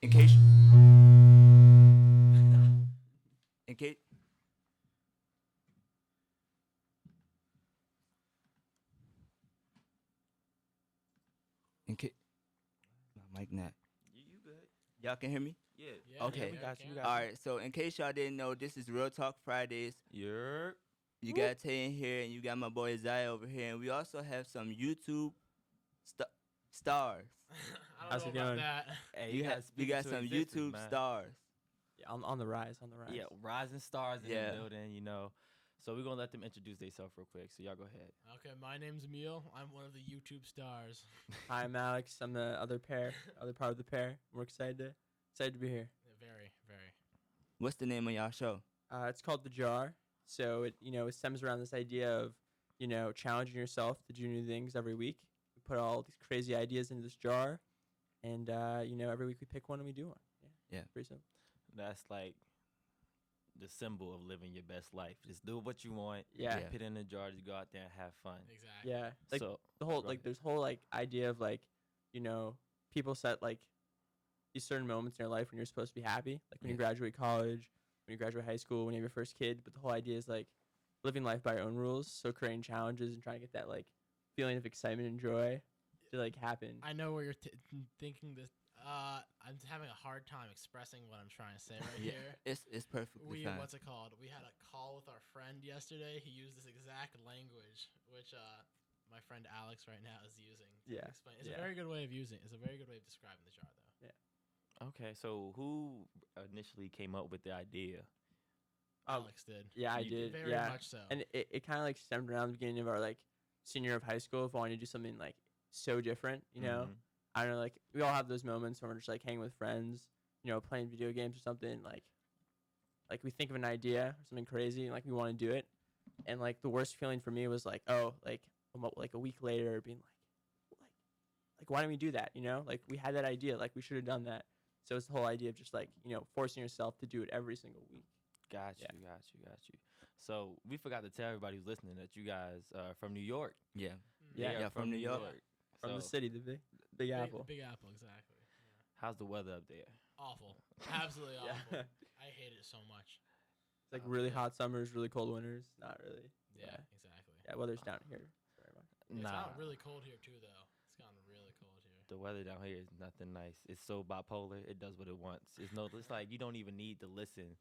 In case, in case, in case, my mic not. You good? Y'all can hear me? Yeah. Okay. We got you. We got All you. right. So in case y'all didn't know, this is Real Talk Fridays. You're. You got Tay in here, and you got my boy Zai over here, and we also have some YouTube stars. I How's don't it know about going? that. Hey, You gotta have speak we got into some existence, YouTube man. stars. Yeah, on the rise, on the rise. Yeah, rising stars in Yeah. the building. So we're gonna let them introduce themselves real quick. So y'all go ahead. Okay, my name's Emile. I'm one of the YouTube stars. Hi, I'm Alex. I'm the other part of the pair. We're excited to be here. Very, very. What's the name of y'all show? It's called The Jar. So it stems around this idea of challenging yourself to do new things every week. We put all these crazy ideas into this jar, and every week we pick one and we do one. Yeah. Pretty simple. That's like the symbol of living your best life. Just do what you want. Yeah. Yeah. Put it in the jar. Just go out there and have fun. Exactly. Yeah. Like So the whole go like ahead. there's whole like idea of like people set like these certain moments in your life when you're supposed to be happy, like when you Yeah. graduate college, when you graduate high school, when you have your first kid. But the whole idea is like living life by your own rules, so creating challenges and trying to get that like feeling of excitement and joy to like happen. I know where you're thinking this. I'm having a hard time expressing what I'm trying to say right Yeah. here. It's perfectly fine. What's it called? We had a call with our friend yesterday. He used this exact language, which my friend Alex right now is using. To Yeah. explain. It's Yeah. a very good way of using. It's a very good way of describing the jar, though. Okay. So who initially came up with the idea? Alex did. Yeah, I You did. Very yeah, much so. and it kind of like stemmed around the beginning of our like senior year of high school of wanting to do something like so different. Mhm. I don't know, like we all have those moments when we're just like hanging with friends, playing video games or something. Like we think of an idea or something crazy, and like we want to do it, and like the worst feeling for me was like, oh, like a week later, being like why didn't we do that? Like we had that idea, like we should have done that. So it's the whole idea of just like forcing yourself to do it every single week. Got you. Yeah. Got you. So we forgot to tell everybody who's listening that you guys are from New York. Yeah. Yeah. They are Yeah, from New York. From the So, city, the big apple. Big Apple, exactly. Yeah. how's the weather up there? Awful. Absolutely Yeah. awful. I hate it so much. It's like Oh, really yeah. hot summers, really cold winters. Not really. Yeah, Yeah. exactly. Yeah, weather's down here very much. It's Nah, gotten really cold here too, though. It's gotten really cold here. the weather down here is nothing nice. It's so bipolar. It does what it wants. It's like you don't even need to listen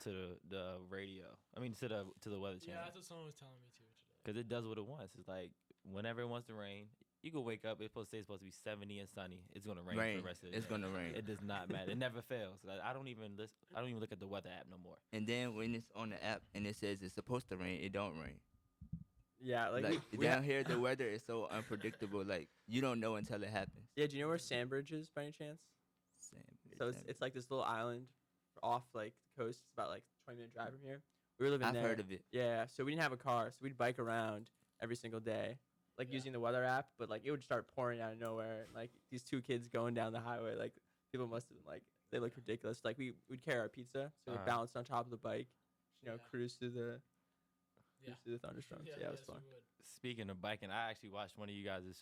to the radio. I mean, to the weather Yeah, channel that's what someone was telling me too today. because it does what it wants. It's like whenever it wants to rain, you can wake up. It's supposed to be 70 and sunny. It's gonna rain, for the rest of the It's day. gonna rain. It does not matter. It never fails. Like, I don't even look at the weather app no more. And then when it's on the app and it says it's supposed to rain, it don't rain. Yeah, like, Like we down here, the weather is so unpredictable. Like you don't know until it happens. Yeah, do you know where Sandbridge is by any chance? So it's like this little island off like the coast. It's about like 20-minute drive from here. We were living I've there. heard of it. Yeah, so we didn't have a car, so we'd bike around every single day, like Yeah. using the weather app. But like it would start pouring out of nowhere. And, like these two kids going down the highway, like people must have been like they looked ridiculous. Like we'd carry our pizza, so we'd Uh-huh. balance on top of the bike, Yeah. cruise through the Yeah. thunderstorms. Yeah, it was yes, fun. we would. Speaking of biking, I actually watched one of you guys'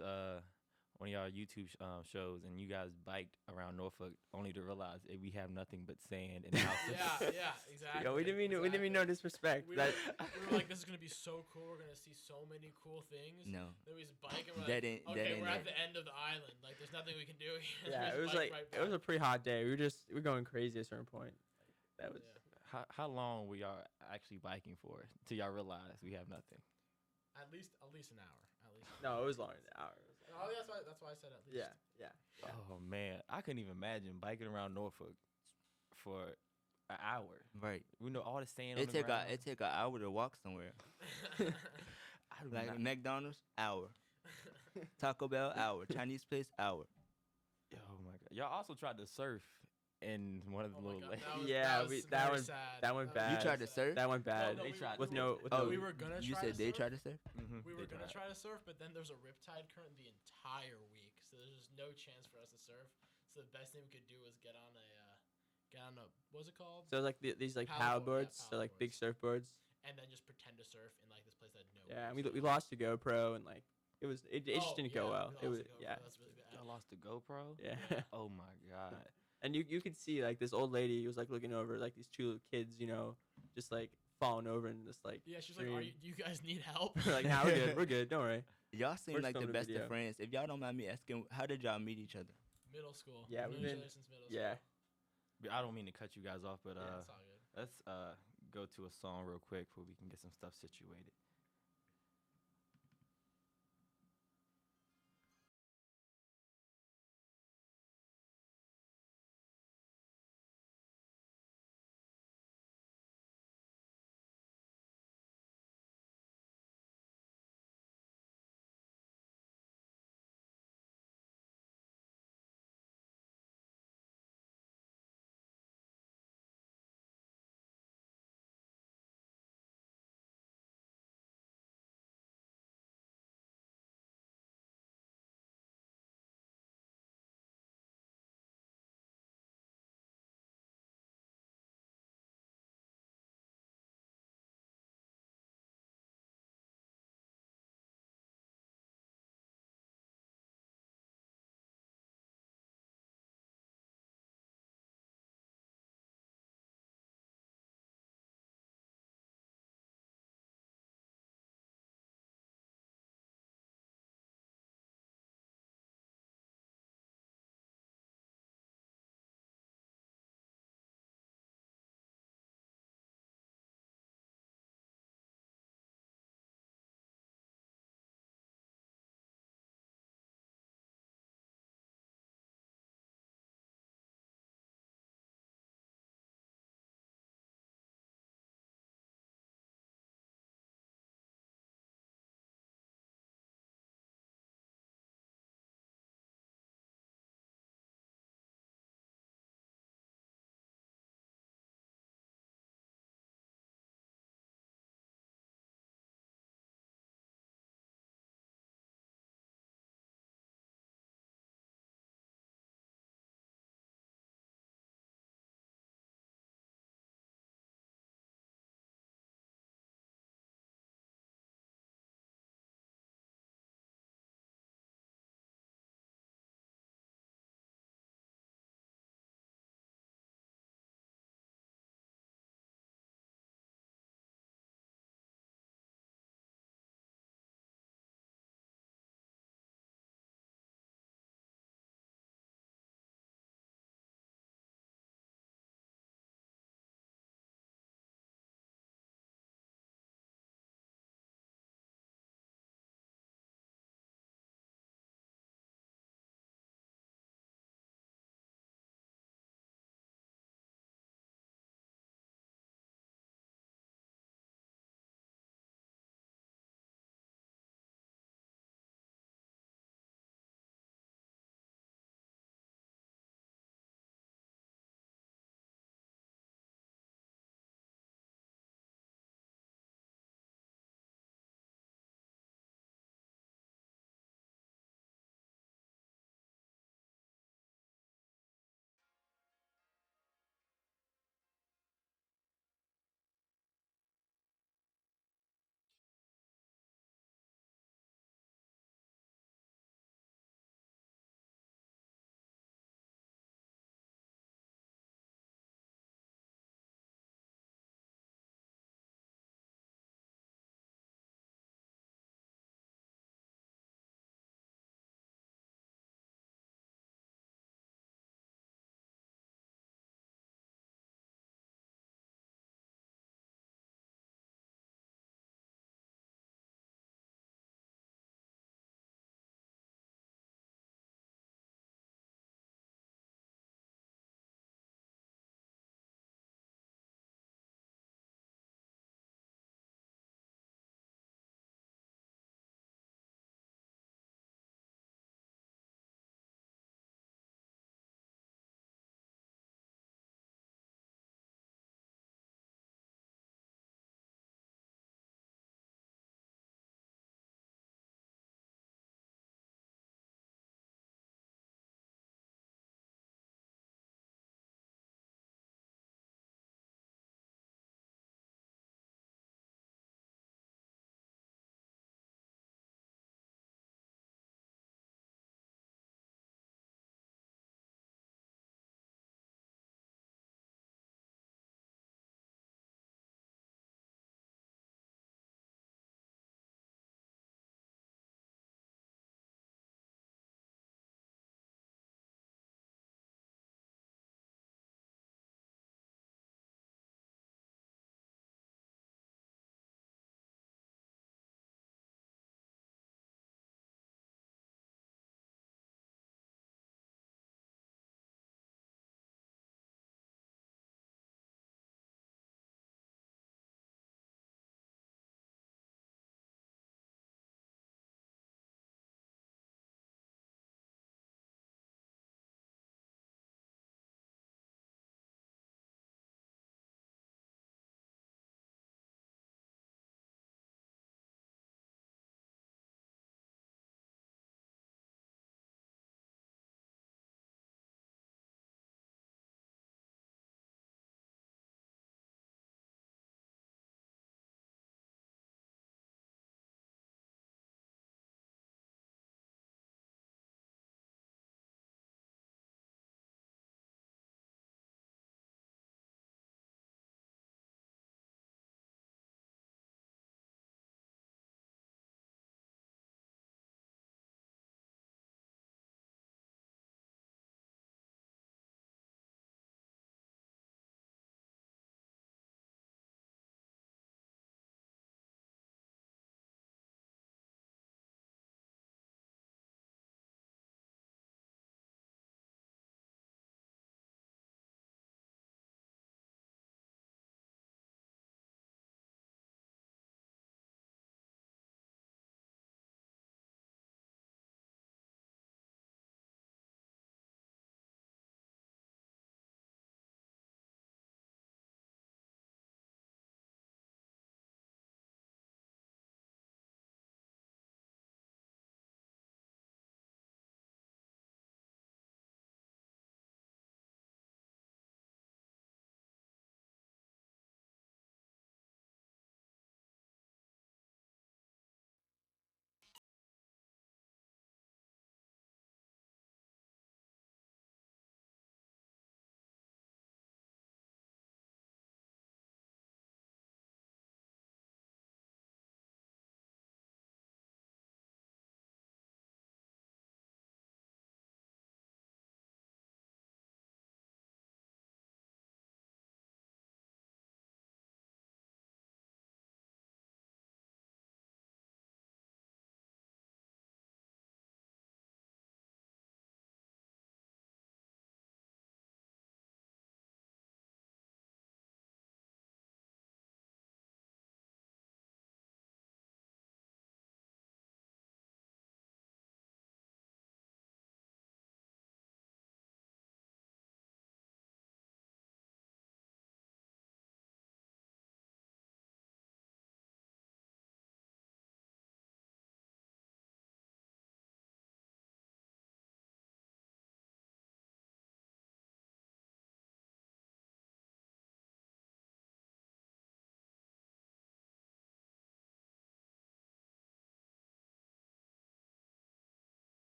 one of y'all YouTube shows, and you guys biked around Norfolk only to realize that we have nothing but sand and houses. Yeah, exactly. Yo, we didn't mean no disrespect. We That were like, this is gonna be so cool. We're gonna see so many cool things. No. Then we just bike and we're That like, ain't- that okay, ain't we're it. at the end of the island. Like, there's nothing we can do here. yeah, Just it was bike like right it was by. a pretty hot day. We were going crazy at a certain point. That was Yeah. How long were y'all actually biking for till y'all realize we have nothing? At least an hour. At least. no, it was longer than an hour. Oh, that's why I said at least. Yeah. Oh man, I couldn't even imagine biking around Norfolk for an hour. Right. We know all the sand. It on the take ground. it take an hour to walk somewhere. I do Like not- McDonald's, hour. Taco Bell, hour. Chinese place, hour. Oh my god! Y'all also tried to surf in one of the Oh my little God, lakes. that was, Yeah, that, we- was that very one- sad. that went was bad. You very tried to sad. surf? That went bad. No, They tried with to- no with Oh, no we were gonna You try said to they surf. tried to surf? Mhm, We they were gonna tried. try to surf, but then there's a riptide current the entire week, so there's just no chance for us to surf. So the best thing we could do was get on a what's it called? So like these like Paddleboard, paddle yeah, boards, so like big surfboards. And then just pretend to surf in like this place that no. Yeah, and waves we at lost the GoPro and like it all. just didn't go well. we It was lost the GoPro, yeah That's really bad. Y'all lost the GoPro. yeah. Yeah. Oh my god! And you could see like this old lady was like looking over like these two kids, you know, just like falling over in this like Yeah, she's stream. like, do you guys need help? Like, nah, we're good, don't worry. Y'all seem We're just like the filming a best of video. friends. If y'all don't mind me asking, how did y'all meet each other? Middle school. Yeah, We've we've known each been- other since middle Yeah. school. I don't mean to cut you guys off, but Yeah, it's all good. let's go to a song real quick before we can get some stuff situated.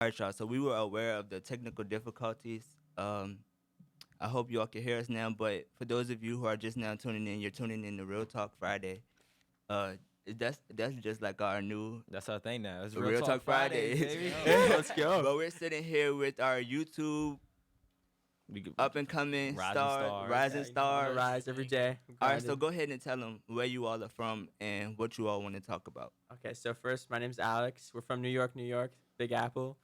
right, y'all. So we were aware of the technical difficulties. I hope y'all can hear us now. But for those of you who are just now tuning in, you're tuning in to Real Talk Friday. Uh, that's just like our new That's our thing now. It's Real Talk Fridays. baby. Let's go. But we're sitting here with our YouTube We could- up and coming Rising star, stars. rising On the stars. rise every day. All right, so Grinding. go ahead and tell them where you all are from and what you all want to talk about. Okay, so first, my name's Alex. We're from New York, Big Apple.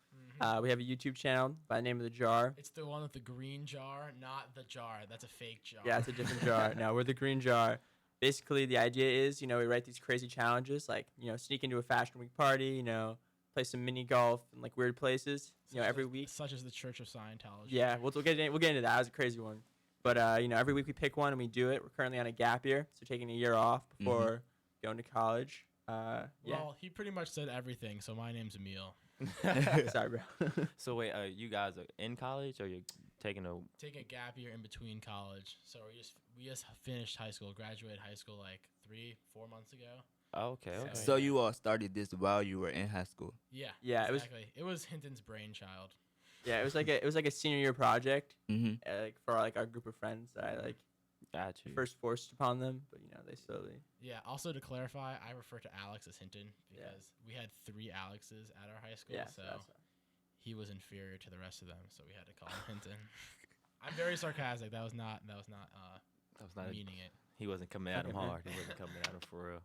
We have a YouTube channel by the name of The Jar. It's the one with the green jar, not the jar. That's a fake jar. Yeah, it's a different jar. No, we're The Green Jar. Basically, the idea is, we write these crazy challenges, like, sneak into a Fashion Week party, play some mini golf in, like, weird places, every week. Such as the Church of Scientology. Yeah, we'll get into that. That was a crazy one. But, every week we pick one and we do it. We're currently on a gap year, so taking a year off before going to college. Yeah. Well, he pretty much said everything, so my name's Emile. Sorry, bro. So wait, you guys are in college or you're taking a? Taking a gap year in between college. So we just finished high school, graduated high school like 3-4 months ago. Oh, okay, okay. So you all started this while you were in high school. Yeah. Yeah, exactly. It was Hinton's brainchild. Yeah, it was like a senior year project, Mm-hmm. for like our group of friends that I Got you. first forced upon them, but they slowly. Yeah. Also to clarify, I refer to Alex as Hinton Yeah. because we had 3 Alexes at our high school, Yeah, so that's he was inferior to the rest of them, so we had to call him Hinton. I'm very sarcastic. That was not. That was not. Meaning it. He wasn't coming at him Okay, man. hard. He wasn't coming at him for real.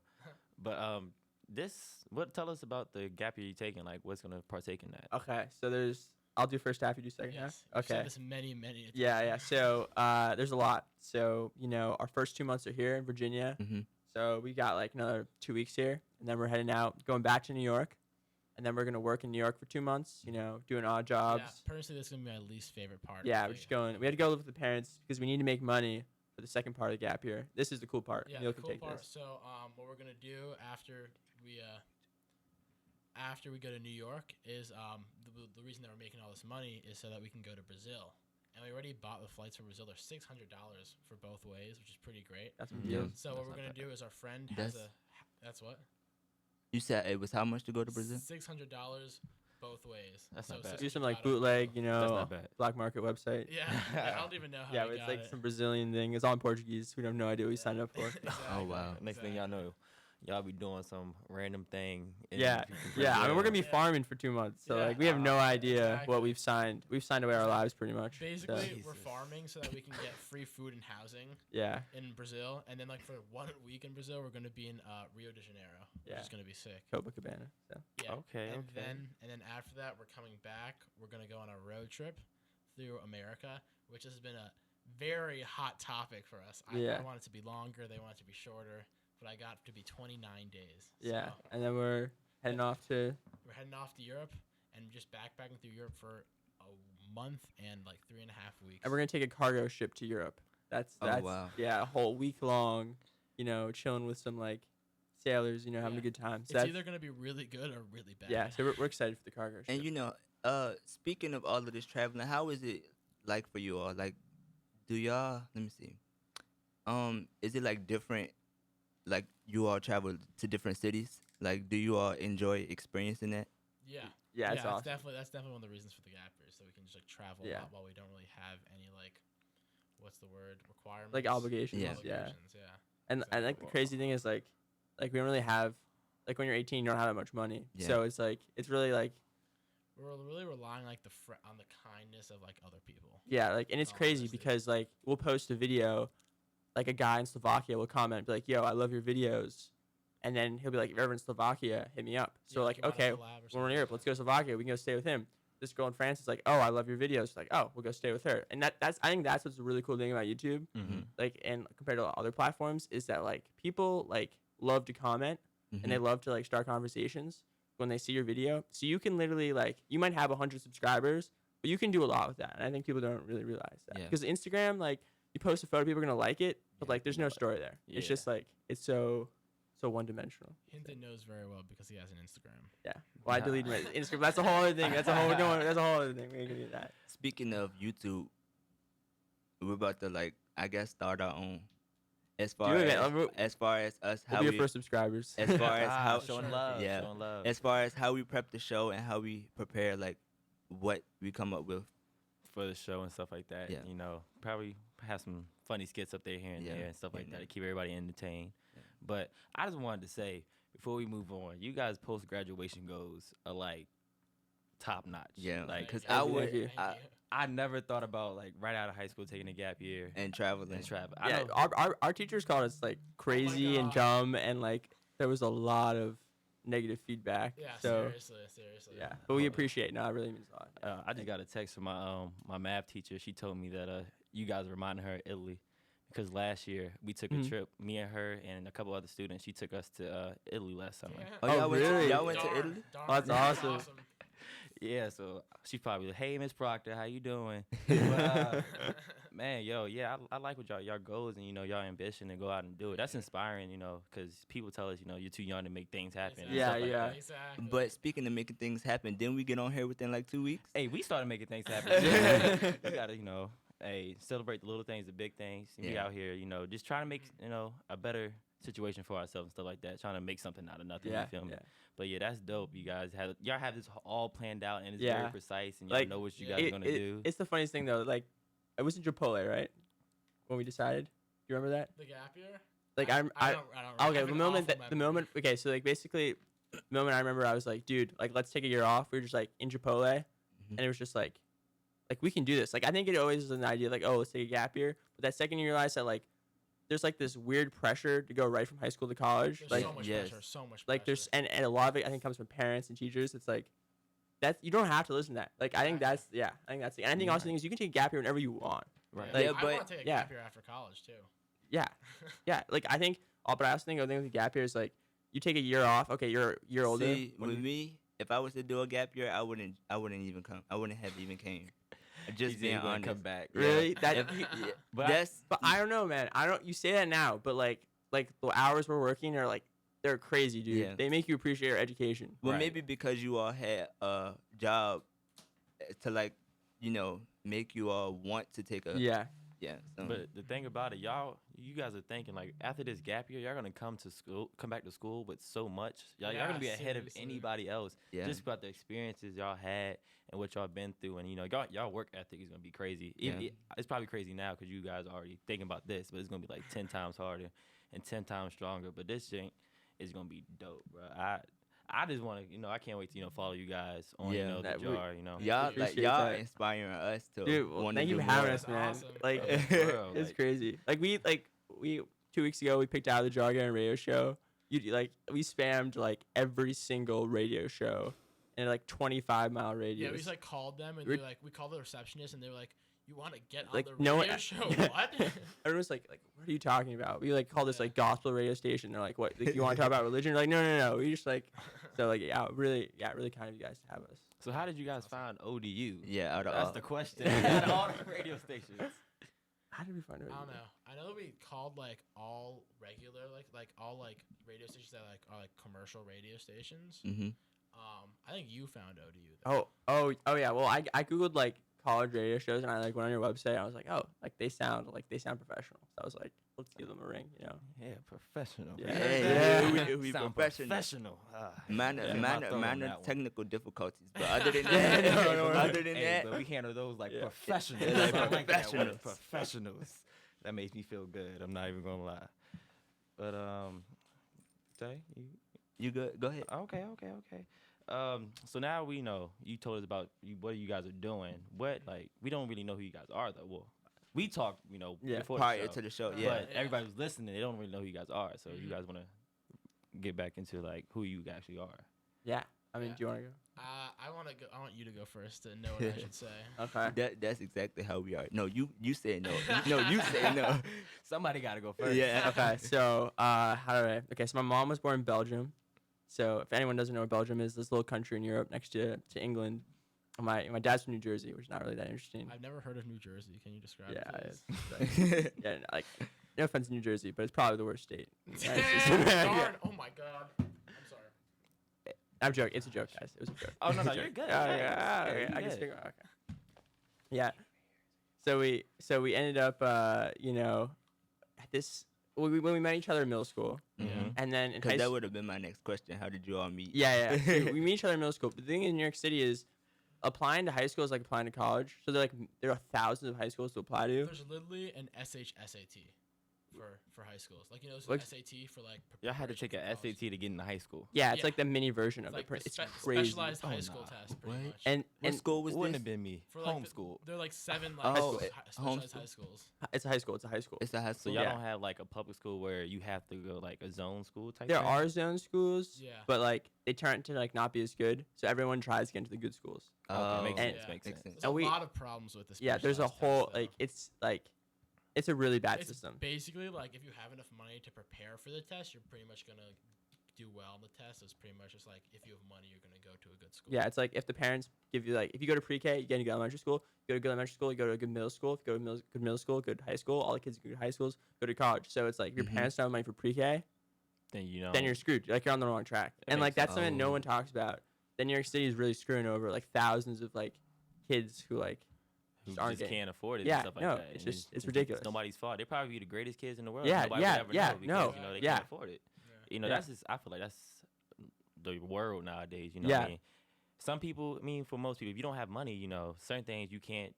But tell us about the gap year you taking. Like, what's gonna partake in that? Okay, so I'll do first half, you do second Yes. half. You've said Okay. this many times. Yeah. So there's a lot. So our first 2 months are here in Virginia. Mm-hmm. So we got like another 2 weeks here, and then we're heading out, going back to New York, and then we're gonna work in New York for 2 months. Doing odd jobs. Yeah, personally, this is gonna be my least favorite part. Yeah, of we're the- just going. We had to go live with the parents because we need to make money for the second part of the gap year. This is the cool part. Yeah, Neil the can cool take part. this. So, what we're gonna do after we go to New York is the reason that we're making all this money is so that we can go to Brazil, and we already bought the flights for Brazil. They're $600 for both ways, which is pretty great. That's some Yeah. deals. So That's what we're not gonna bad. do is our friend has That's- that's what You said it was how much to go to Brazil? $600 both ways. That's so not bad. Do some like $600 bootleg, That's not bad. black market website. Yeah, I don't even know how. Yeah, I it's got like it. some Brazilian thing. It's all in Portuguese. We have no idea what we signed up for. Exactly, wow. Next thing y'all know, y'all be doing some random thing. in Yeah, freaking yeah. I mean, we're gonna be Yeah. farming for 2 months, so Yeah, like we have no idea exactly. what we've signed. We've signed away our lives pretty much. So, Basically, we're Jesus. farming so that we can get free food and housing yeah, in Brazil, and then like for 1 week in Brazil, we're gonna be in Rio de Janeiro, which Yeah. is gonna be sick. Copacabana. So Yeah. Okay, and okay. then after that, we're coming back. We're gonna go on a road trip through America, which has been a very hot topic for us. I Yeah. want it to be longer. They want it to be shorter, but I got it to be 29 days. yeah, So and then we're heading off to we're heading off to Europe and just backpacking through Europe for a month and like 3.5 weeks. and we're gonna take a cargo ship to Europe. That's Oh, wow. yeah, a whole week long. Chilling with some like sailors. Having Yeah. a good time. So It's that's either gonna be really good or really bad. yeah. So we're excited for the cargo ship. And speaking of all of this traveling, how is it like for you all? Like, do y'all? Let me see. Is it like different? Like you all travel to different cities. Like, do you all enjoy experiencing that? Yeah. yeah, it's awesome. That's definitely one of the reasons for the gap year, so we can just like travel Yeah. a lot while we don't really have any like, what's the word, requirements? Like obligations. Yeah. Obligations, yeah. And like the crazy thing is like we don't really have like when you're 18 you don't have that much money. Yeah. So it's really like We're really relying like on the kindness of like other people. yeah, like and it's Oh, crazy honestly. because like we'll post a video, like a guy in Slovakia will comment be like, "Yo, I love your videos," and then he'll be like, "If you're ever in Slovakia, hit me up." So Yeah, like, about a okay, collab or when we're in something. Europe, let's go to Slovakia. We can go stay with him. This girl in France is like, "Oh, I love your videos." She's like, "Oh, we'll go stay with her." And that's I think that's what's a really cool thing about YouTube, Mm-hmm. like and compared to other platforms, is that like people like love to comment Mhm. and they love to like start conversations when they see your video. So you can literally like you might have 100 subscribers, but you can do a lot with that. And I think people don't really realize that Yeah. because Instagram, like you post a photo, people are gonna like it, but Yeah, like there's no story there. It's Yeah. just like it's so one dimensional. Hinton knows very well because he has an Instagram. Yeah. Well, I deleted my Instagram. That's a whole other thing. That's a whole That's a whole other thing. We ain't gonna do that. Speaking of YouTube, we're about to I guess start our own. As far Do it, as, man. We'll as far as us, how be your we, first subscribers. as far as how showing Sure. love, Yeah. showing love. as far as how we prep the show and how we prepare like what we come up with. for the show and stuff like that. Yeah. You know, probably have some funny skits up there here and Yeah, there and stuff here like and that there. to keep everybody entertained. Yeah. But I just wanted to say before we move on, you guys post graduation goals are like top notch. Yeah, like because Thank I you, would thank you. I never thought about like right out of high school taking a gap year and traveling. and travel. I Yeah, know, our teachers called us like crazy and God. dumb, and like there was a lot of negative feedback. Yeah, so seriously. yeah, but we appreciate it. No, it really means a lot. Yeah. I just got a text from my math teacher. She told me that you guys reminded her of Italy because last year we took a Mhm. trip, me and her and a couple other students. She took us to Italy last summer. Yeah. Oh, Oh, y'all went really? to, y'all went to Darn, Italy? darn, Oh, that's that's awesome. Yeah, so she's probably like, "Hey, Miss Proctor, how you doing?" But, man, yeah, I like what y'all goals and y'all ambition to go out and do it. That's inspiring, because people tell us, you're too young to make things happen. and Exactly. Yeah, stuff like yeah. that. Exactly. But speaking of making things happen, didn't we get on here within like 2 weeks? Hey, we started making things happen. We gotta, hey, celebrate the little things, the big things. And be Yeah. out here, just trying to make, a better situation for ourselves and stuff like that. Trying to make something out of nothing. Yeah, You feel me? yeah. But yeah, that's dope. Y'all have this all planned out and it's Yeah. very precise and y'all Like, know what you guys are gonna do. It's the funniest thing though. Like, it was in Chipotle, right? When we decided. Do you remember that? the gap year. Like I I don't. I don't okay, I have the an moment awful that the memory. moment okay, so like basically the moment I remember I was like, dude, like let's take a year off. We were just like in Chipotle and it was just like we can do this. Like I think it always was an idea like, oh, let's take a gap year. But that second you realize that like there's like this weird pressure to go right from high school to college. There's like so much yes. pressure. So much. like pressure. there's and a lot of it I think comes from parents and teachers. It's like that's you don't have to listen to that. Like I think that's Exactly. I think that's the and I think also the thing is you can take a gap year whenever you want. Right. Like- Yeah, I but- want to take a yeah. gap year after college too. Yeah. Yeah. Like I think but I also think the thing with the gap year is like you take a year off, okay, you're a year older. See, when with you- me, if I was to do a gap year, I wouldn't even come. I wouldn't have even came. Just being honest. come back. Really? That If- you- yeah, But that's but I don't know, man. I don't you say that now, but like the hours we're working are like they're crazy, dude. Yeah. They make you appreciate your education. well, Right. maybe because you all had a job to like, make you all want to take a Yeah. yeah. So. But the thing about it, you guys are thinking like after this gap year, y'all gonna come back to school with so much. Y'all Yeah, gonna be ahead of seriously. anybody else. Yeah. Just about the experiences y'all had and what y'all been through, and y'all work ethic is gonna be crazy. Yeah. It's probably crazy now because you guys are already thinking about this, but it's gonna be like 10 times harder and 10 times stronger. But this thing is gonna be dope, bro. I just want to, I can't wait to, follow you guys on, Yeah. the That we- jar, y'all Appreciate y'all that. inspiring us to Dude, well, want to thank you do for having more. us, man. That's awesome. Like Bro, it's like- crazy. Like we 2 weeks ago we picked out the Jargon radio show. We spammed like every single radio show in like 25-mile radius. Yeah, we just like called them and We're- they're like, we called the receptionist and they were like, "You want to get on Like, the no one- radio show? What?" Everyone's like, what are you talking about? We like call this Yeah. like gospel radio station. They're like, what? Like, you want to talk about religion? They're like, no. We just like, so like, really kind of you guys to have us. So how did you guys find ODU? Yeah, out of That's all. the question. Out of all the radio stations. How did we find it? I don't know. I know that we called like all regular, like all like radio stations that like are like commercial radio stations. Mm-hmm. I think you found ODU. Though. Oh yeah. Well, I googled like college radio shows and I like went on your website. And I was like, oh, like they sound professional. So I was like, let's give them a ring. Yeah, professional. Yeah. Hey, Yeah. we Sound professional. professional. Minor, Yeah, my minor, throat on minor that one. technical difficulties, but other than Yeah, that, no, other than Hey, that, but we handle those like Yeah. professionals. Yeah, like I like that word, professionals. professionals. That makes me feel good. I'm not even gonna lie. But Tay, you good? Go ahead. okay. So now we know you told us about what you guys are doing. What we don't really know who you guys are though. Well, we talked, Yeah. before Prior the show, to the show, but yeah. Yeah. everybody who's listening, they don't really know who you guys are. So you Mhm. guys want to get back into like who you actually are. Yeah. I mean, Yeah. do you want to go? I want to go. I want you to go first to know what I should say. Okay. That's exactly how we are. No, you said no. No, you said no. Somebody got to go first. Yeah. Okay. So so my mom was born in Belgium. So if anyone doesn't know what Belgium is, this little country in Europe next to England. My dad's from New Jersey, which is not really that interesting. I've never heard of New Jersey. Can you describe Yeah, it? it's yeah, like no offense to New Jersey, but it's probably the worst state. Please? Yeah, it's just- Damn, yeah. darn. Oh my god. I'm sorry. I'm joking. It's a joke, guys. It was a joke. Oh, no, It's a no, you're joke. good. Yeah, Yeah, yeah, yeah, okay, you I can good. speak. Okay. Yeah. So we ended up at this when we met each other in middle school, Mhm. and then in Because high that school. would have been my next question. How did you all meet? Yeah. So we meet each other in middle school. But the thing in New York City is, applying to high school is like applying to college. So there are thousands of high schools to apply to. There's literally an SHSAT for high schools. Like, there's an Like- SAT for like. Y'all had to take preparation a for college. SAT to get into high school. Yeah, it's Yeah. like the mini version of It's like it. the It's crazy. specialized high Oh, school nah. test, pretty What? much. And What school was Wouldn't this? have been me. For like Homeschool. They're like 7 Oh, like specialized homeschool. high schools. it's a high school. It's a high school. It's a high So school. y'all Yeah. don't have like a public school where you have to go like a zone school type There thing? are zone schools, Yeah. but like they turn to like not be as good. So everyone tries to get into the good schools. Okay, makes Oh, sense. Yeah. Makes sense. There's And a we- lot of problems with this. Yeah, there's a specialized whole test, though. it's a really bad It's system. basically like if you have enough money to prepare for the test, you're pretty much gonna do well on the test. It's pretty much just like if you have money, you're gonna go to a good school. Yeah, it's like if the parents give you like if you go to pre-K, you get to go to elementary school. You go to good elementary school, you go to a good middle school. If you go to good middle school, good high school. All the kids go to high schools, go to college. So it's like if your Mhm. parents don't have money for pre-K, Then you know. then you're screwed. Like you're on the wrong track. That And like makes sense. that's something no Oh. one talks about. Then New York City is really screwing over like thousands of like kids who like who just aren't just getting. can't afford it Yeah, and stuff like no, that. it's And just- it's it's ridiculous. nobody's fault. They probably be the greatest kids in the world. Yeah, Nobody yeah, would ever yeah, know because no, they yeah. can't afford it. Yeah. That's Yeah. just I feel like that's the world nowadays. What Yeah. I mean? Some people, for most people, if you don't have money, certain things you can't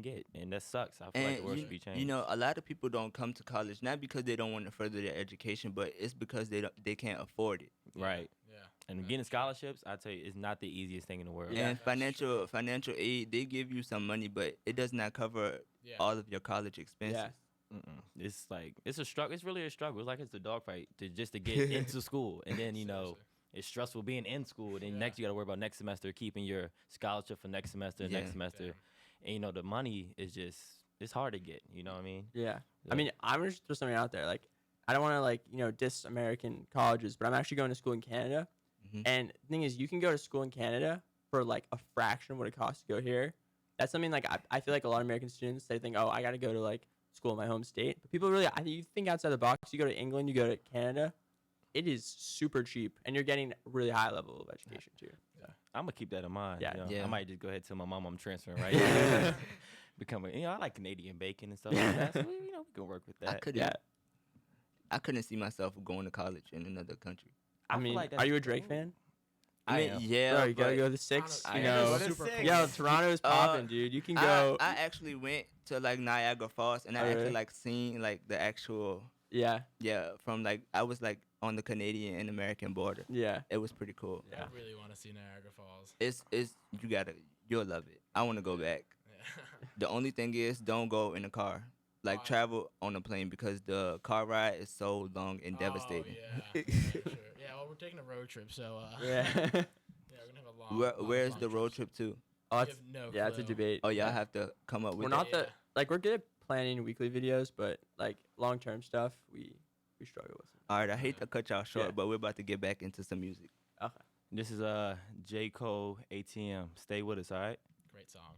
get, and that sucks. I feel like the world should be changed. A lot of people don't come to college not because they don't want to further their education, but it's because they can't afford it. Right. Yeah. And Yeah. getting scholarships, I tell you, is not the easiest thing in the world. Yeah. And That's true. financial aid, they give you some money, but it does not cover Yeah. all of your college expenses. Mm-mm. It's like it's a struggle. It's really a struggle. It's like it's a dogfight to get into school, and then Seriously. it's stressful being in school. Then Yeah. next you got to worry about next semester, keeping your scholarship for next semester, Yeah. next semester, Damn. and the money is just it's hard to get. You know what I mean? Yeah. Yeah. I mean, I'm gonna just throw something out there. Like, I don't want to diss American colleges, but I'm actually going to school in Canada. Mhm. And the thing is, you can go to school in Canada for like a fraction of what it costs to go here. That's something like I feel like a lot of American students they think, oh, I got to go to like school in my home state. But people really, you think outside the box. You go to England, you go to Canada. It is super cheap, and you're getting really high level of education too. I'm gonna keep that in mind. Yeah. Yeah. I might just go ahead and tell my mom I'm transferring right now. I like Canadian bacon and stuff like that. So we can work with I that. couldn't Yeah. I couldn't see myself going to college in another country. I feel mean, like are that's you a Drake cool. fan? I mean, am. yeah, Bro, you gotta but go to the six. Toronto- You I know, know. super Six. cool. yo, Toronto's Uh, popping, dude. You can go. I actually went to like Niagara Falls, and I Oh, actually really? like seen like the actual Yeah, from like I was like on the Canadian and American border. yeah. It was pretty cool. Yeah. I really want to see Niagara Falls. It's you'll love it. I want to go back. Yeah. The only thing is don't go in a car. Like Why? travel on a plane because the car ride is so long and devastating. Oh, yeah. Yeah, sure. Yeah, well, we're taking a road trip, so Yeah. yeah, we're gonna have a long. Where's long the road trips. trip to? Oh, We that's, have no yeah, it's a clue. debate. Oh, y'all yeah. have to come up with We're that. not the Yeah. like we're good at planning weekly videos, but like long term stuff, we struggle with. All right, I hate to cut y'all short, Yeah. but we're about to get back into some music. Okay. This is J. Cole ATM. Stay with us, all right? Great song.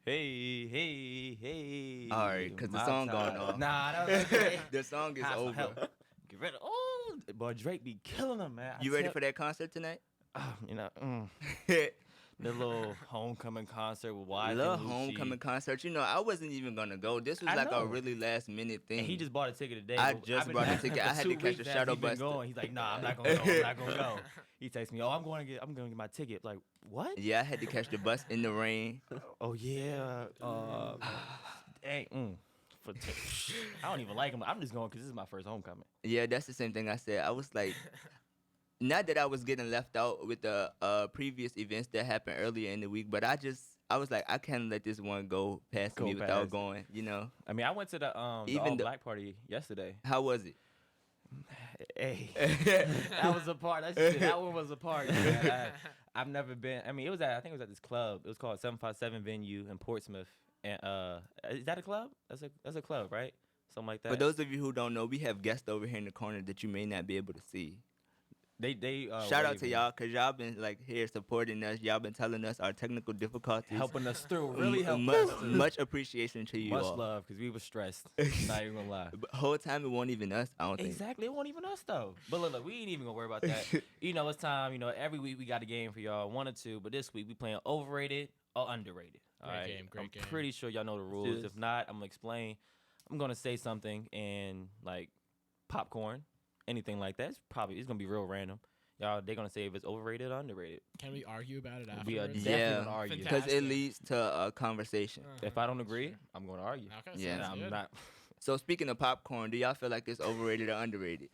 Hey, hey, hey. All right, 'cause the my song going time. off. Nah, that was okay. The song is Have some over. help. Get rid of. Oh, boy, Drake be killing them, man. You ready for that concert tonight? You know, the little homecoming concert with Wise Little and Lucci. homecoming concert. You know, I wasn't even gonna go. This was I like a know. really last minute thing. And he just bought a ticket today. I but just I've been bought a asking ticket. him I for had 2 to catch weeks the as shuttle he been bus to- going. He's like, nah, I'm not gonna go. I'm not gonna go. He texts me, oh, I'm going to get my ticket. Like, what? Yeah, I had to catch the bus in the rain. Oh yeah. Dang. I don't even like him. I'm just going because this is my first homecoming. Yeah, that's the same thing I said. I was like, not that I was getting left out with the previous events that happened earlier in the week, but I was like, I can't let this one go past Go me without past. going. You know, I mean, I went to the Even all the- black party yesterday. how was it? Hey, that was a part. That one was a party. Man. I've never been. I mean, I think it was at this club. It was called 757 Venue in Portsmouth. And is that a club? That's a club, right? Something like that. For those of you who don't know, we have guests over here in the corner that you may not be able to see. they Shout out to waving, y'all, cause y'all been like here supporting us. Y'all been telling us our technical difficulties. helping us through. Really helping much, us through. much appreciation to you Much all. love because we were stressed. Not even gonna lie. But whole time it wasn't even us. I don't think. Exactly, it wasn't even us though. But look, we ain't even gonna worry about that. You know, it's time. You know, every week we got a game for y'all, 1 or 2. But this week we playing overrated or underrated. All Great right, game, great I'm game. pretty sure y'all know the rules. this. If not, I'm gonna explain. I'm gonna say something and like popcorn, anything like that. It's gonna be real random. Y'all, they're gonna say if it's overrated or underrated. Can we argue about it We are afterwards? definitely Yeah. gonna argue. Fantastic. Because it leads to a conversation. If I don't agree, I'm gonna argue. Okay, Yeah. And sounds I'm good. not. So speaking of popcorn, do y'all feel like it's overrated or underrated?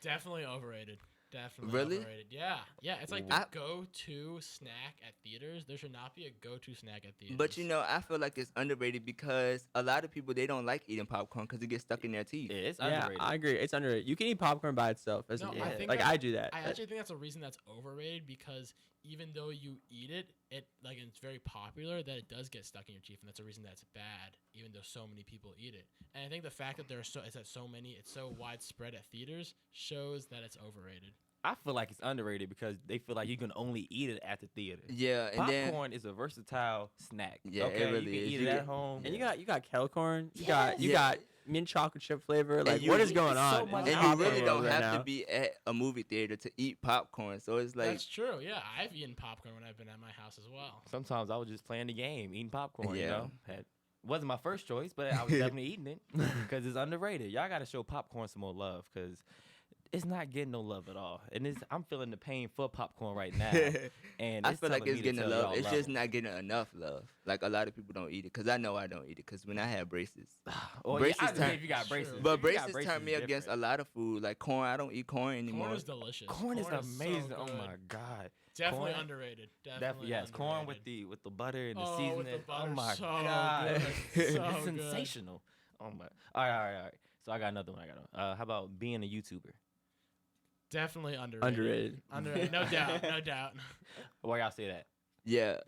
Definitely overrated. Definitely Really? overrated. Yeah. Yeah, it's like I- the go-to snack at theaters. There should not be a go-to snack at theaters. But you know, I feel like it's underrated because a lot of people they don't like eating popcorn because it gets stuck in their teeth. It's Yeah, underrated. I agree. It's underrated. You can eat popcorn by itself. As No, a I kid. think Like that's- I do that. I actually think that's a reason that's overrated because even though you eat it, it's very popular that it does get stuck in your teeth, and that's a reason that's bad. Even though so many people eat it, and I think the fact that it's so widespread at theaters shows that it's overrated. I feel like it's underrated because they feel like you can only eat it at the theater. Yeah, and then Popcorn is a versatile snack. Yeah, it okay? really you can is. eat You it at get- home. And you got kettle corn. You Yeah. got mint chocolate chip flavor. Like you what is really- going it's so on? much in and the you popcorn really world don't right have now? to be at a movie theater to eat popcorn. So it's like That's true. Yeah, I've eaten popcorn when I've been at my house as well. Sometimes I was just playing the game, eating popcorn. You Yeah. know, wasn't my first choice, but I was definitely eating it because it's underrated. Y'all got to show popcorn some more love because it's not getting no love at all. And I'm feeling the pain for popcorn right now. And I it's feel like telling it's me to getting tell love. y'all It's just it. not getting enough love. Like a lot of people don't eat it because I know I don't eat it because when I have braces. Well, braces yeah, I just turn- say if you got Sure. braces. But If you got braces turn me is against a different. lot of food. Like corn, I don't eat corn anymore. Corn is delicious. Corn is so amazing. Oh good. my god. Definitely Corn- underrated. Yes, Definitely corn with underrated. the butter and the Oh, seasoning. with the butter, oh my so god, good, it's so good. sensational. Oh my. All right. So I got another one. How about being a YouTuber? Definitely underrated. Underrated. Underrated. No doubt. No doubt. Why y'all say that? Yeah,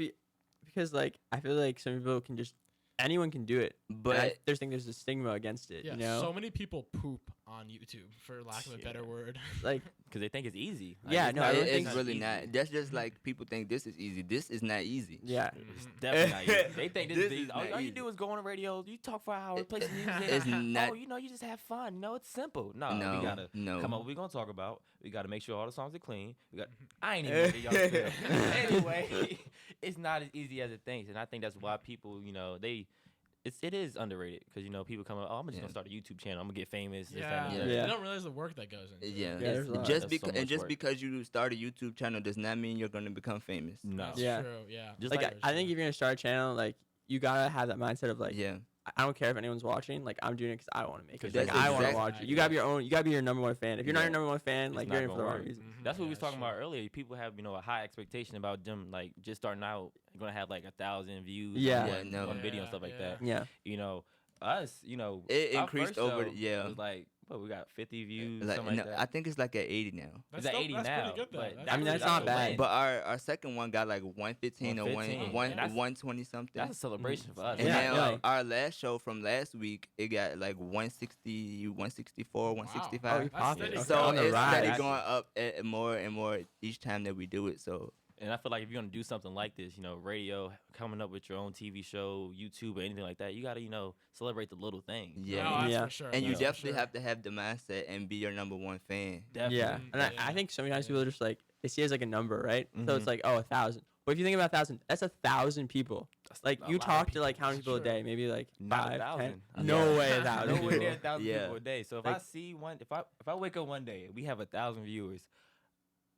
Because like I feel like some people can just anyone can do it. but And I think there's a stigma against it. Yeah. You know, So many people poop on YouTube, for lack of a better Yeah. word. like Because they think it's easy. Yeah, it's no, not- everyone it's thinks really easy. not. That's just like people think this is easy. This is not easy. yeah. It's Mhm. definitely not easy. They think this This is is easy. All not you easy. do is go on the radio. You talk for an hour, play some music. It's not. Oh, you just have fun. No, it's simple. No, No, we gotta no. come up. We're gonna talk about. We gotta make sure all the songs are clean. We got. Mhm. I ain't even gonna get y'all spill. Anyway, it's not as easy as it thinks, and I think that's why people, it is underrated because people come up. Oh, I'm just Yeah. gonna start a YouTube channel. I'm gonna get famous. This, that, Yeah. and the Yeah. other. They don't realize the work that goes into it. Yeah, there's a lot. just That's so because much and just work. because you start a YouTube channel does not mean you're going to become famous. No. That's Yeah. true. Yeah. Just Like like- I think if you're gonna start a channel, like you gotta have that mindset of like Yeah, I don't care if anyone's watching. Like I'm doing it because I want to make it. 'Cause Like that's I want to exactly- watch it. You gotta be your own. You gotta be your number one fan. If you're not Yeah. your number one fan, It's like not you're in for the gonna wrong work. reason. Mhm. That's what we Yeah, was talking sure. about earlier. People have, a high expectation about them, like just starting out, gonna have like 1,000 views. Yeah. on Yeah, one, no. one video and Yeah, stuff like yeah. that. Yeah. Us, It our increased first over show the- yeah. was like, what, we got 50 views, like, something no, like I that. think it's like at 80 now. That's at still- 80 that's now, pretty good though. but That's I mean, pretty that's good. not bad. But our second one got like 115 or 115. one That's- 120 something. That's a celebration for us. And Yeah, now yeah. our last show from last week, it got like 160, 164, 165. Oh, you That's popped steady it. So on the it's rise. steady going up more and more each time that we do it. So And I feel like if you're gonna do something like this, you know, radio, coming up with your own TV show, YouTube, or anything like that, you gotta, you know, celebrate the little things. Yeah. No, that's Yeah. for sure. And you that's for definitely sure. have to have the mindset and be your number one fan. Definitely. Yeah, and I Yeah. think sometimes Yeah. people are just like they see it as like a number, right? So it's Mhm. like 1,000. But if you think about 1,000, that's 1,000 people. That's Like a you lot of talk to like how many That's people a true. day? Maybe like Not 5, 1,000. 10? Yeah. No way, 1,000 Nowhere people. near 1,000 Yeah. people a day. So if Like- I see one, if I wake up one day and we have 1,000 viewers,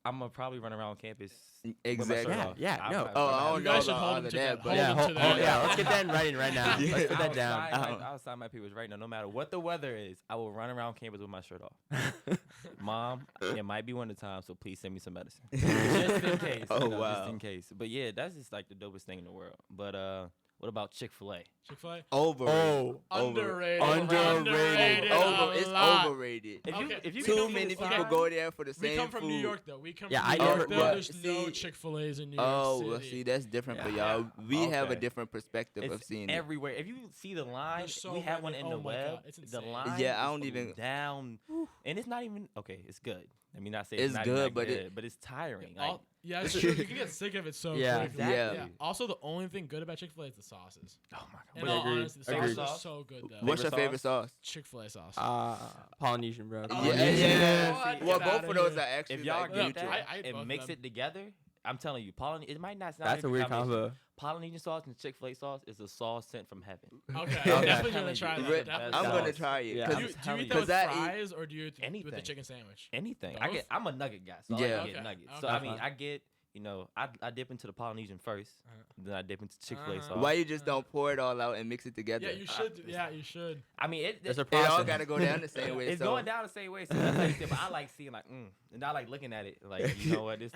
I'm gonna probably run around campus. with my shirt Exactly. Yeah, off. yeah, I'm no. not- Oh, I'm I not- don't You know guys should about hold all him of to that, that. but Hold Yeah, him to that. yeah. Let's get that in writing right now. Yeah, Let's put that down. I'll sign my papers right now. No matter what the weather is, I will run around campus with my shirt off. Mom, it might be winter time, so please send me some medicine. Just in case. Oh, you know, wow. Just in case. But yeah, that's just like the dopest thing in the world. But what about Chick-fil-A? Chick-fil-A. Overrated. Underrated. Underrated. It's a lot. overrated. If you Too can many decide- people go there for the We same come from food. New York, though. We come Yeah, from I New York, never- though. but There's no see- Chick-fil-A's in New York Oh, City. well, see, that's different for Yeah. y'all. We have a Okay. different perspective of It's seeing it. everywhere. If you see the line, There's so we have one many- in oh the my web. God, it's The insane. line, Yeah, I is don't even- down, and it's not even okay. It's good. Let me not say It's not good, even but that it- good, but it's tiring. All- Like, yeah, it's true. You can get sick of it so Yeah. quickly. Yeah. Also, the only thing good about Chick-fil-A is the sauces. oh my In god. all Agreed. honesty, the Agreed. sauces are so good, though. What's your Favorite favorite sauce? Chick-fil-A sauce. Polynesian, bro. Oh, Yeah, yeah. yeah. Get Well, outta both of those here. are actually If y'all like Yeah, get mutual. that I ate both and of mix them. it together, I'm telling you, Polynesian. It might not. It's not That's even a weird combination. combo. Polynesian sauce and Chick-fil-A sauce is a sauce sent from heaven. Okay, I'm I'm definitely telling gonna you, try that. Re- Definitely. I'm sauce. gonna try it. Yeah. 'cause- Do you eat telling that you. with 'Cause I eat fries or do you eat with the anything. chicken sandwich? Anything. Both? I'm a nugget guy, so I Yeah. like to Okay, get nuggets. okay. So I mean, Uh-huh. I get. You know, I dip into the Polynesian first, then I dip into Chick-fil-A Uh-huh. sauce. Why you just don't pour it all out and mix it together? Yeah, you should. Yeah, you should. I mean, There's a It all process. gotta go down the same way. it's so. going down the same way. So that's like, but I like seeing like, and I like looking at it. Like, you know what? This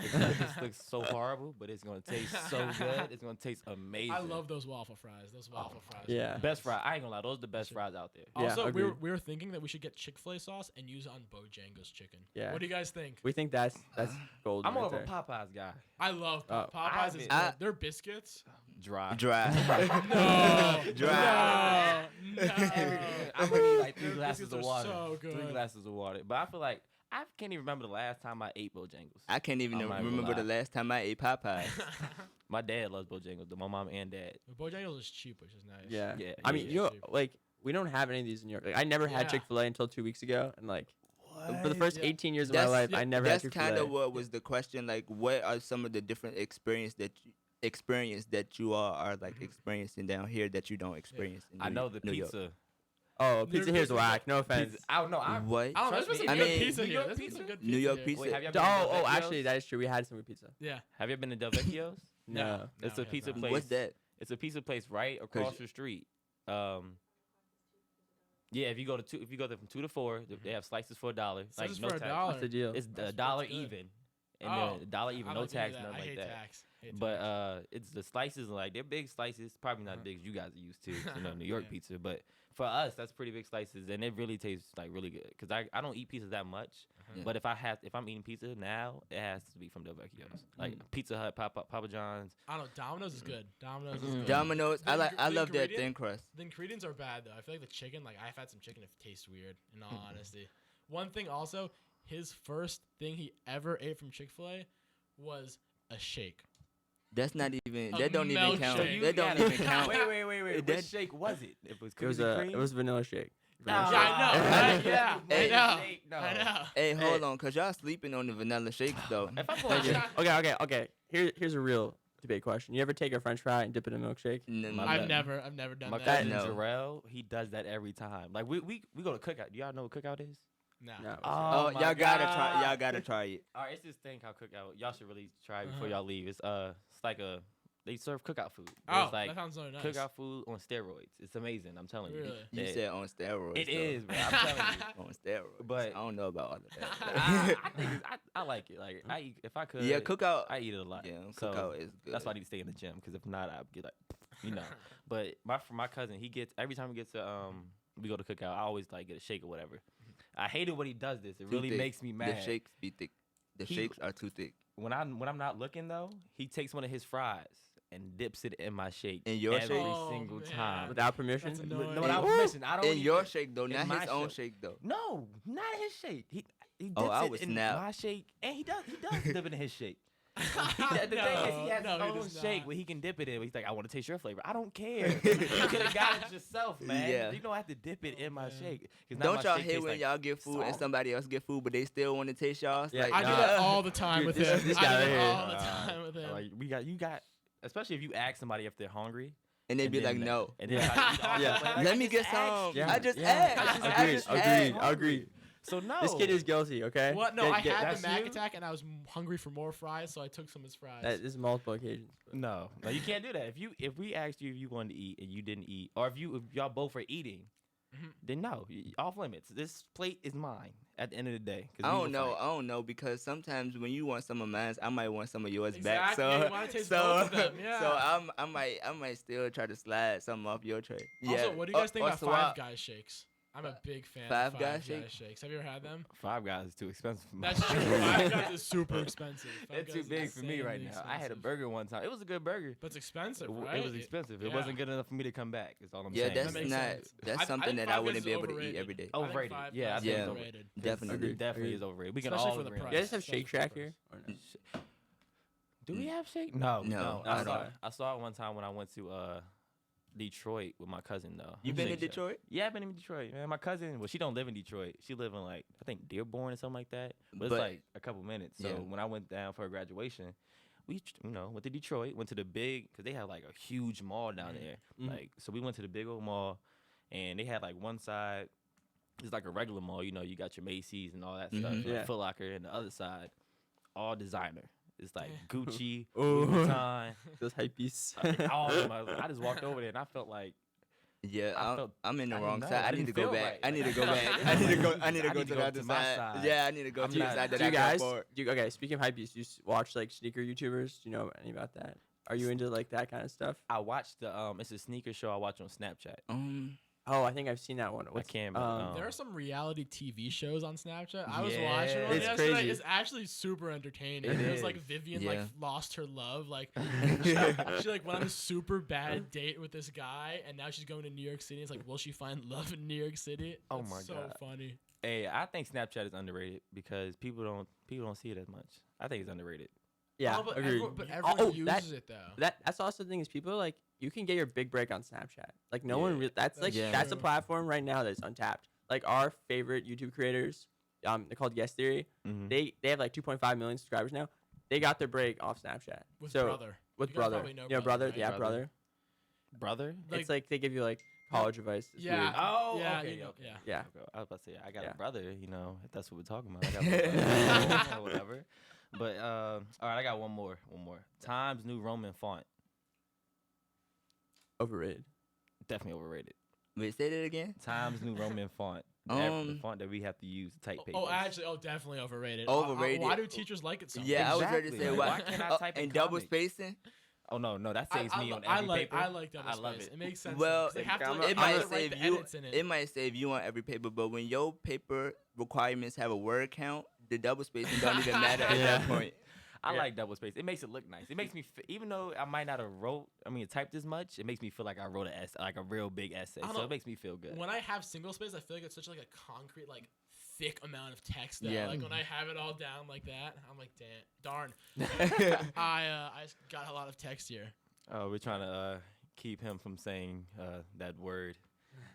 looks so horrible, but it's gonna taste so good. It's gonna taste amazing. I love those waffle fries. Those waffle fries. Yeah. best fry. I ain't gonna lie, those are the best fries out there. Yeah, Also, agreed. we were thinking that we should get Chick-fil-A sauce and use it on Bojangles chicken. Yeah. What do you guys think? We think that's gold. I'm right more of a there. Popeyes guy. I love Oh. Popeyes. Is I- good. Their biscuits. Dry. Dry. No, Dry. no, I'm gonna need like Their 3 glasses biscuits of are water. so 3 good. glasses of water. But I feel like I can't even remember the last time I ate Bojangles. I can't even I'm not gonna remember the lie. last time I ate Popeyes. My dad loves Bojangles. My mom and dad. Bojangles is cheap, which is nice. Yeah. Yeah, I mean, yeah, you know, cheap. like we don't have any of these in New York. Like I never had Yeah. Chick-fil-A until 2 weeks ago, and like for the first Yeah. 18 years of my life, I never had That's kind Chick-fil-A. of what was the question. Like, what are some of the different experience that you all are like experiencing down here that you don't experience in I know the New York? pizza. Oh, pizza here's pizza- whack. No offense. Pizza. I don't know. What? I don't know. Trust There's me, some I good mean- pizza New here. York There's pizza? some good New York here. pizza. Wait, have y'all been to Oh, Del Vecchio's? actually, that is true. We had some good pizza. Yeah. Have you been to Del Vecchio's? No. It's No, a we pizza have not. place. What's that? It's a pizza place right across the street. Yeah, if you go there from 2 to 4, they have slices for $1. Slices no for tax. $1. What's the deal? It's That's $1 good. even, and Oh, then $1 even, I no like to hear tax, that. nothing I like hate that. tax. Hate But tax. it's the slices like they're big slices, probably not as big as you guys are used to, you know, New York Yeah. pizza. But for us, that's pretty big slices, and it really tastes like really good. Cause I don't eat pizza that much, Yeah. but if I'm eating pizza now, it has to be from Del Vecchio's, like Pizza Hut, Papa John's. I don't know. Domino's is good. Domino's is Mm. good. Domino's. I The love that ingredient- thin crust. The ingredients are bad though. I feel like the chicken, like I've had some chicken, it tastes weird. In all honesty, one thing also, his first thing he ever ate from Chick-fil-A was a shake. That's not even. A That don't even count. milkshake. That don't even count. Wait. That- What shake was it? It was It was cookies and a cream? it was vanilla shake. No. Yeah, I know. Right? Yeah, I Hey. know. No. I know. Hey, hold on, cause y'all sleeping on the vanilla shakes though. If I'm going Okay. Here's a real debate question. You ever take a French fry and dip it in a milkshake? N- My I've bad. never done my that. cousin No. Jarrell, he does that every time. Like we go to cookout. Do y'all know what cookout is? No. No. Oh, my y'all gotta try. God. Y'all gotta try it. All right, it's this thing called cookout. Y'all should really try it before Uh-huh. y'all leave. It's like they serve cookout food. Oh, It's like that sounds so nice. cookout food on steroids. It's amazing. I'm telling you. Really? You Yeah. said on steroids. It though. is, bro. I'm telling you. On steroids. But- I don't know about all of that. I think I like it. Like I eat, if I could, yeah, cookout. I eat it a lot. Yeah, So cookout is good. that's why I need to stay in the gym. Because if not, I'd get like, you know. But for my cousin, he gets every time we get to we go to cookout, I always like get a shake or whatever. I hate it when he does this. It Too really thick. makes me mad. The shakes be thick. The He- shakes are too thick. When I'm not looking though, he takes one of his fries and dips it in my shake. In your every shake? Oh, single man. time. Without permission? That's No, annoying. without Woo! permission. I don't In even- your shake though, in not my his own shake. shake though. No, not his shake. He dips Oh, I it would in snap. my shake, and he does dip it in his shake. The thing is, he has No, his he own does shake not. where he can dip it in. He's like, I want to taste your flavor. I don't care. You could have got it yourself, man. Yeah. You don't have to dip it in my man. shake. 'Cause now Don't my y'all shake hate tastes when like y'all get food and salt. somebody else get food, but they still want to taste y'all? Yeah, I do Nah. that all the time Dude, with this- him. this I guy do right that here. all the time with him. Like you got, especially if you ask somebody if they're hungry. And they and be then like, no. And then Yeah. try to eat all the Yeah. way. Like, Let I me just get asked some. you. I just yeah. asked. I Agreed. just Agreed. asked. Agreed. So no, This kid is guilty. Okay. What? No, Get- I get- had that's the Mac you? attack and I was hungry for more fries, so I took some of his fries. That is multiple occasions. but- No, you can't do that. If we asked you if you wanted to eat and you didn't eat, or if y'all both are eating, Mhm. then no, off limits. This plate is mine at the end of the day. 'Cause I we don't will know. fight. I don't know because sometimes when you want some of mine, I might want some of yours Exactly, back. you So, wanna taste so, both of them, so yeah. I might still try to slide some off your tray. Also, Yeah. what do you guys think or about swap. Five Guys shakes? I'm a big fan Five of Guys Five Guys shakes. Have you ever had them? Five Guys is too expensive. For That's true. Five Guys is super expensive. Five It's too Guys is big for me right insanely now. I had a expensive. burger one time. It was a good burger. But it's expensive, It right? was expensive. It yeah. wasn't good enough for me to come back. Is all I'm Yeah, saying. that's makes not. sense. That's I something think that Five I Guys wouldn't is be able to eat overrated. every day. I think Overrated. Five Yeah, I Guys think is it's overrated. Definitely. Agreed. Definitely Agreed. is overrated. We can Especially all for the agree on price. You that. guys have Especially Shake for the Shack price. here? Or no? Do we have shake? No, No, I I saw. don't. I saw it one time when I went to Detroit with my cousin though. You been to Shake Shack. Detroit? Yeah, I've been in Detroit. Man, my cousin. Well, she don't live in Detroit. She live in like I think Dearborn or something like that. But it's But- like a couple minutes. So Yeah. when I went down for her graduation, we went to Detroit. Went to the big because they have like a huge mall down there. Mhm. Like so we went to the big old mall, and they had like one side. It's like a regular mall. You got your Macy's and all that stuff. Mhm. Like Yeah. Foot Locker, and the other side, all designer. It's like Gucci, Ooh. Louis Vuitton, Those hype beasts. all of them. I just walked over there and I felt like Yeah, I felt- I'm in the I don't wrong know, side. it I need to didn't go feel back. right. I need to Like, go back. I need to go. I need to go to the other my side. side. Yeah, I need to go I'm to the not- side Do that you I guys? go for. Okay, speaking of hype beasts, do you watch like sneaker YouTubers? Do you know any about that? Are you into like that kind of stuff? I watched the it's a sneaker show I watch on Snapchat. Oh, I think I've seen that one. What's, can't remember, There are some reality TV shows on Snapchat. I was Yeah. watching one It's yesterday. crazy. It's actually super entertaining. It It was like is. Vivian Yeah. like lost her love. Like she like went on a super bad date with this guy, and now she's going to New York City. It's like, will she find love in New York City? Oh That's my so God. funny. Hey, I think Snapchat is underrated because people don't see it as much. I think it's underrated. yeah, Oh, but agreed. everyone, but everyone Oh, uses it though. That's also the thing is people like you can get your big break on Snapchat. Like no one. Yeah, That's like that's that's a true. platform right now that's untapped. Like our favorite YouTube creators, they're called Yes Theory. Mhm. They have like 2.5 million subscribers now. They got their break off Snapchat. With so brother. with You guys brother, probably know yeah, Brother, brother, right? yeah, Brother. brother. Brother. It's like they give you like college advice. It's Yeah. weird. Oh, Yeah, okay, you know, okay. yeah. Yeah. Okay, I was about to say I got Yeah. a brother. If that's what we're talking about. I got a brother, or whatever. But all right, I got one more. Times New Roman font. Overrated. Definitely overrated. Wait, say that again. Times New Roman font. The font that we have to use to type papers. Oh, actually, definitely overrated. Overrated. Why do teachers like it so much? Yeah, I was ready to Exactly. say Like, why. why can't I type in and double comic? spacing? Oh no, that saves me on every paper. I like double I love space. it. It makes sense. Well, 'cause they have to, I'm like, a- It they have might to write save the you. edits in It might save you on every paper, but when your paper requirements have a word count, the double spacing don't even matter at that Yeah. point. I Yeah. like double space. It makes it look nice. It makes me, even though I might not have typed as much, it makes me feel like I wrote an essay, like a real big essay. I don't So know. it makes me feel good. When I have single space, I feel like it's such like a concrete, like thick amount of text. That, Yeah. Like when I have it all down like that, I'm like, darn. I got a lot of text here. Oh, we're trying to keep him from saying that word.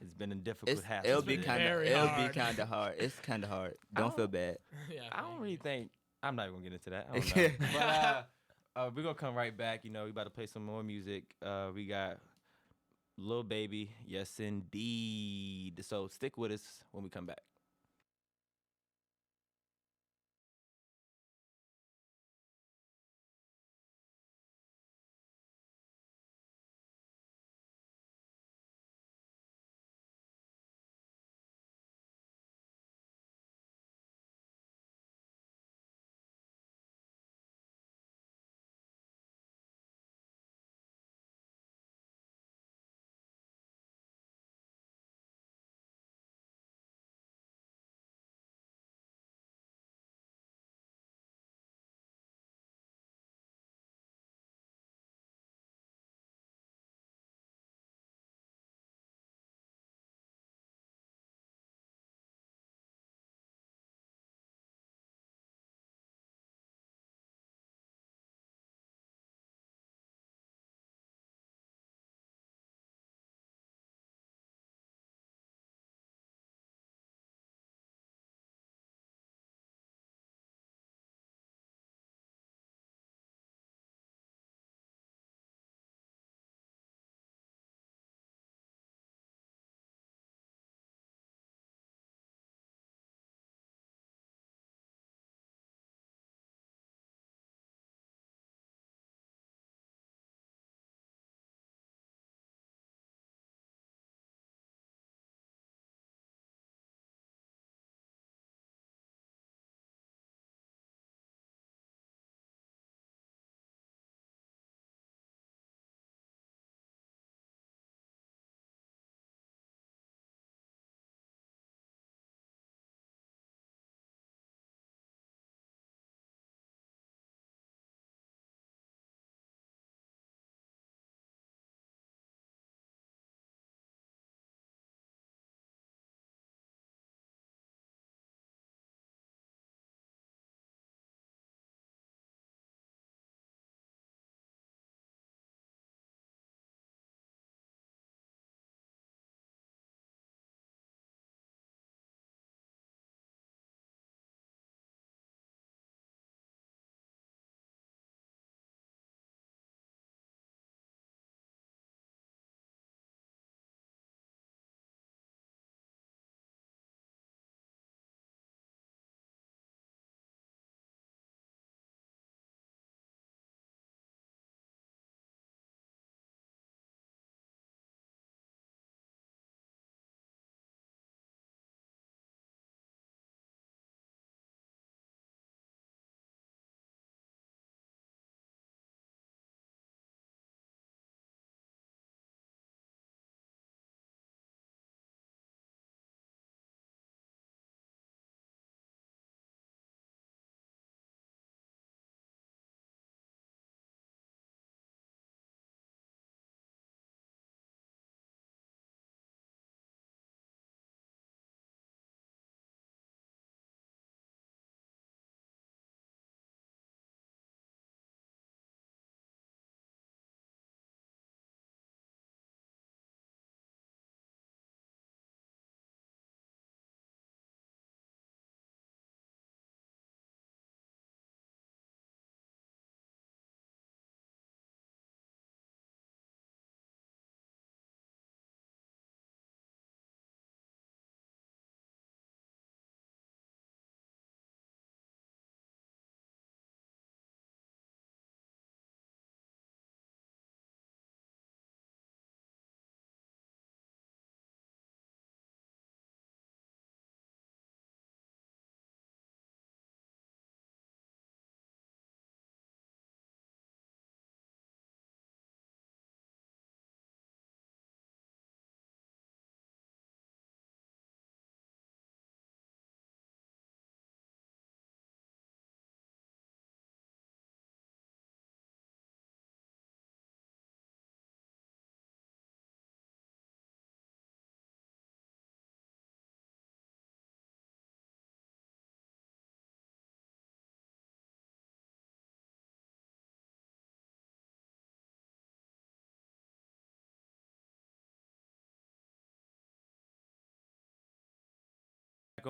It's been a difficult half. It'll of be the day. kind of very it'll hard. be kind of hard. It's kind of hard. Don't feel bad. Yeah. I don't thank really you. think. I'm not even gonna get into that. I don't know. But we're gonna come right back. We about to play some more music. We got Lil Baby. Yes, indeed. So stick with us when we come back.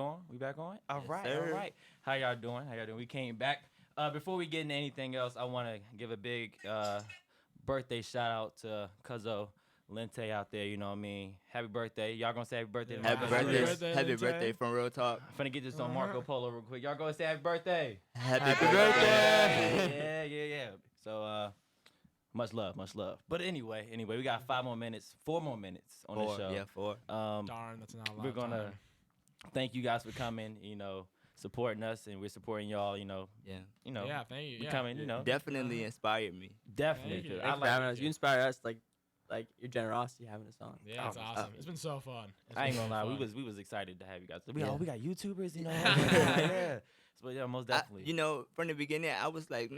on? We back on? All Yes, right, sir. all right. How y'all doing? We came back. Before we get into anything else, I want to give a big birthday shout out to Cuzzo Lente out there. You know what I mean? Happy birthday. Y'all gonna say happy birthday to Yeah. Happy Marco Happy birthday, birthday, happy Lindsay. birthday from Real Talk. I'm finna get this on Marco Polo real quick. Y'all gonna say happy birthday. Happy Yeah, yeah, yeah. So, much love, much love. But anyway, we got 4 more minutes on the show. Yeah, 4. Darn, that's not a lot. We're of gonna time. thank you guys for coming. Supporting us, and we're supporting y'all. Yeah, Yeah, thank you. we Yeah. coming. definitely inspired me. Definitely. Thank you. 'cause Thanks I for having like. us. You inspire us, like your generosity having us on. Yeah, it's Oh, awesome. It's been so fun. It's I ain't been gonna so lie, fun. we was excited to have you guys. Yeah. We got YouTubers, yeah. So yeah, most definitely. From the beginning, I was like,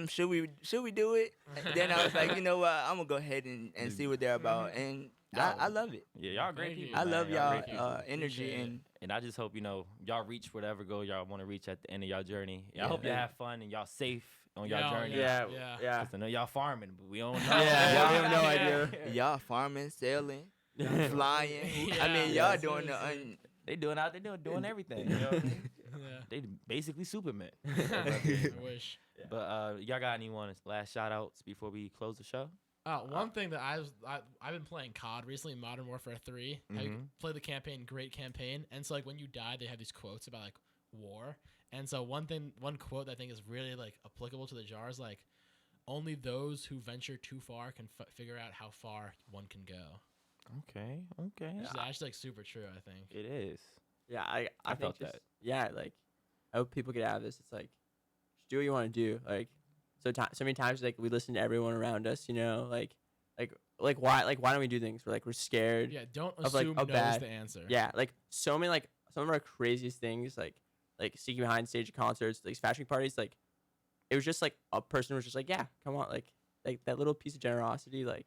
should we do it? Then I was like, you know what? I'm gonna go ahead and see what they're about, and I love it. Yeah, y'all great Thank you. people. I man. love Y'all y'all great people. energy Appreciate it. and And I just hope y'all reach whatever goal y'all want to reach at the end of y'all journey. I Yeah. hope y'all have fun and y'all safe on y'all Yeah, journey. yeah. Yeah. 'Cause I know y'all farming, but we don't know. Yeah, we have no Yeah. idea. y'all farming, sailing, Yeah. flying. I mean, Yeah. y'all doing the Seriously. They doing out there doing everything. You know what I mean? Yeah. They basically Superman. I wish. But y'all got anyone last shout outs before we close the show? One thing that I've been playing COD recently, Modern Warfare 3. I Mhm. played the campaign, great campaign, and so like when you die, they have these quotes about like war, and so one quote that I think is really like applicable to the jar is like, only those who venture too far can figure out how far one can go. Okay. Which is actually like super true, I think. It is. Yeah, I I think felt just, that. Yeah, like I hope people get out of this. It's like just do what you want to do. Like so many times like we listen to everyone around us, like why don't we do things? We're scared. Yeah, don't Of, like, assume a no is bad- the answer. Yeah, like so many like some of our craziest things like sneaking behind stage at concerts, like fashion parties, like it was just like a person was just like, yeah, come on, like that little piece of generosity, like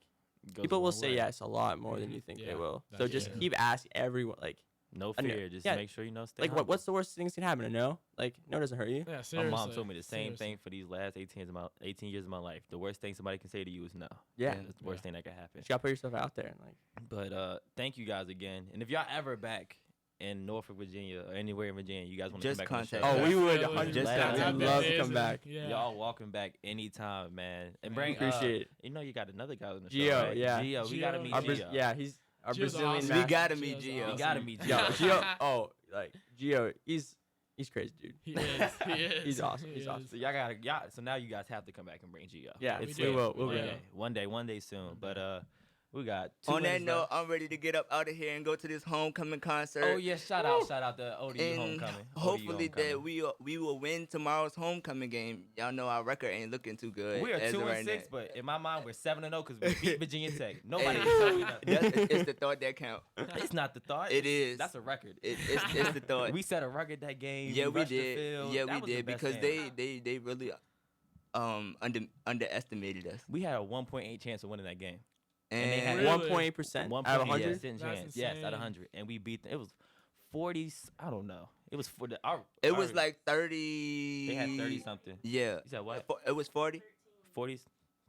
Goes people a will long say way. yes a lot more than you think Yeah, they will. So that's just true. keep asking everyone, like No I know- fear. Just yeah, make sure stay like humble. what's the worst things can happen? A no? Like no doesn't hurt you. Yeah, My seriously. mom told me the same seriously. thing for these last 18 years of my life. The worst thing somebody can say to you is no. Yeah. That's the worst thing that can happen. You gotta put yourself out there and like But thank you guys again. And if y'all ever back in Norfolk, Virginia, or anywhere in Virginia, you guys want to come Just back on the show. contact oh, us. we would Definitely. 100%. That'd We'd be love to amazing. come back. Yeah. Y'all welcome back anytime, man. And Man, bring appreciate it. you got another guy on the Gio, show, right? yeah. Gio, we gotta Gio. meet Our Gio. yeah, he's our Gio's Brazilian awesome. We master. gotta meet Gio's Gio. We awesome. gotta meet Yo, Gio. Gio. Oh, like Gio, he's crazy, dude. He is. He is. He's awesome. He He's awesome. So y'all so now you guys have to come back and bring Gio. Yeah, It's we safe. will. We'll one go. day. One day soon. But we got 2 On that minutes note, left. I'm ready to get up out of here and go to this homecoming concert. Oh yeah, shout out the ODU And homecoming. hopefully ODU that homecoming. we will win tomorrow's homecoming game. Y'all know our record ain't looking too good. We are as of 2-6, right now. but in my mind we're 7-0 because we beat Virginia Tech. Nobody Hey, can tell me nothing. it's the thought that count. It's not the thought. It is. That's a record. It's the thought. We set a record that game. Yeah, we rushed the did. field. Yeah, That we was the did best because game. they really underestimated us. We had a 1.8 chance of winning that game. And they had- Really? 1.8% out of 1.8 100. percent That's chance. Yes, out insane. of 100, and we beat them. It was 40. I don't know. It was for the. it was like 30. they had 30 something. Yeah. You said what? It was 40. 40s,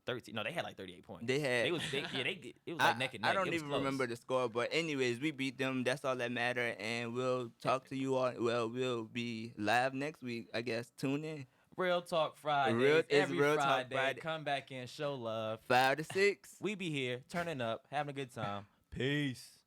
13. No, they had like 38 points. They had. They did. It was like neck and neck. I don't It was even close. remember the score, but anyways, we beat them. That's all that matter. And we'll talk to you all. Well, we'll be live next week. I guess. Tune in. Real Talk Friday. It's Every Real Talk Friday. Friday. Come back and show love. 5 to 6. We be here, turning up, having a good time. Peace.